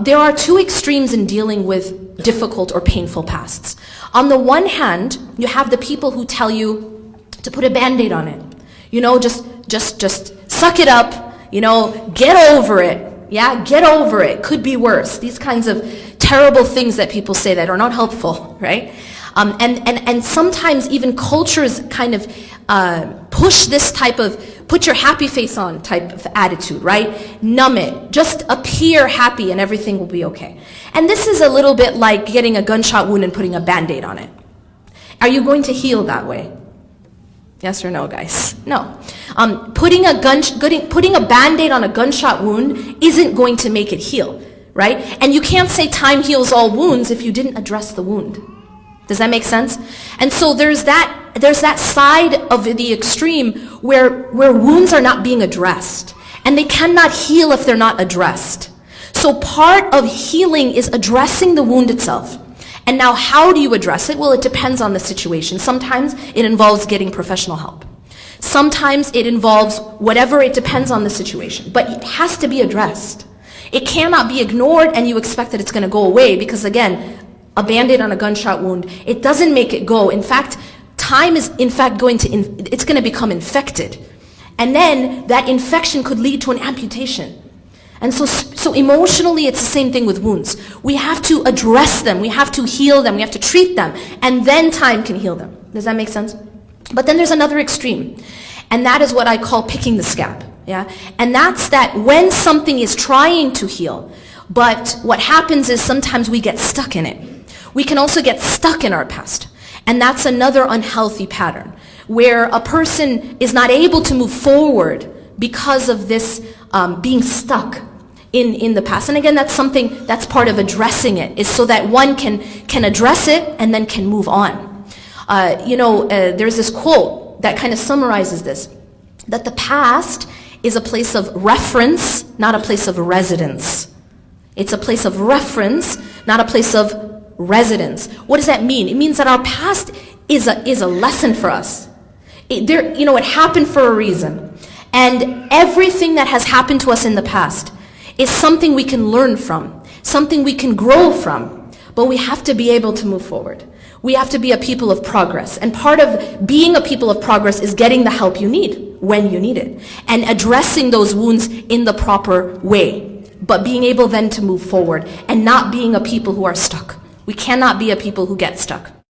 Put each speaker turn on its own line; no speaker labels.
There are two extremes in dealing with difficult or painful pasts. On the one hand, you have the people who tell you to put a band-aid on it. You know, just suck it up, you know, get over it. Yeah, get over it. Could be worse. These kinds of terrible things that people say that are not helpful, right? And sometimes even cultures kind of push this type of put your happy face on type of attitude, right? Numb it. Just appear happy and everything will be okay. And this is a little bit like getting a gunshot wound and putting a band-aid on it. Are you going to heal that way? Yes or no, guys? No. Putting a band-aid on a gunshot wound isn't going to make it heal, right? And you can't say time heals all wounds if you didn't address the wound. Does that make sense? And so there's that side of the extreme where wounds are not being addressed. And they cannot heal if they're not addressed. So part of healing is addressing the wound itself. And now how do you address it? Well, it depends on the situation. Sometimes it involves getting professional help. Sometimes it involves whatever, it depends on the situation. But it has to be addressed. It cannot be ignored and you expect that it's going to go away because, again, a band-aid on a gunshot wound, it doesn't make it go. In fact, time is in fact it's going to become infected. And then that infection could lead to an amputation. And so emotionally, it's the same thing with wounds. We have to address them. We have to heal them. We have to treat them. And then time can heal them. Does that make sense? But then there's another extreme. And that is what I call picking the scab. Yeah? And that's that when something is trying to heal, but what happens is sometimes we get stuck in it. We can also get stuck in our past. And that's another unhealthy pattern, where a person is not able to move forward because of this being stuck in the past. And again, that's something that's part of addressing it, is so that one can address it and then can move on. There's this quote that kind of summarizes this, that the past is a place of reference, not a place of residence. It's a place of reference, not a place of residence. What does that mean? It means that our past is a lesson for us. It happened for a reason. And everything that has happened to us in the past is something we can learn from, something we can grow from. But we have to be able to move forward. We have to be a people of progress. And part of being a people of progress is getting the help you need when you need it. And addressing those wounds in the proper way. But being able then to move forward and not being a people who are stuck. We cannot be a people who get stuck.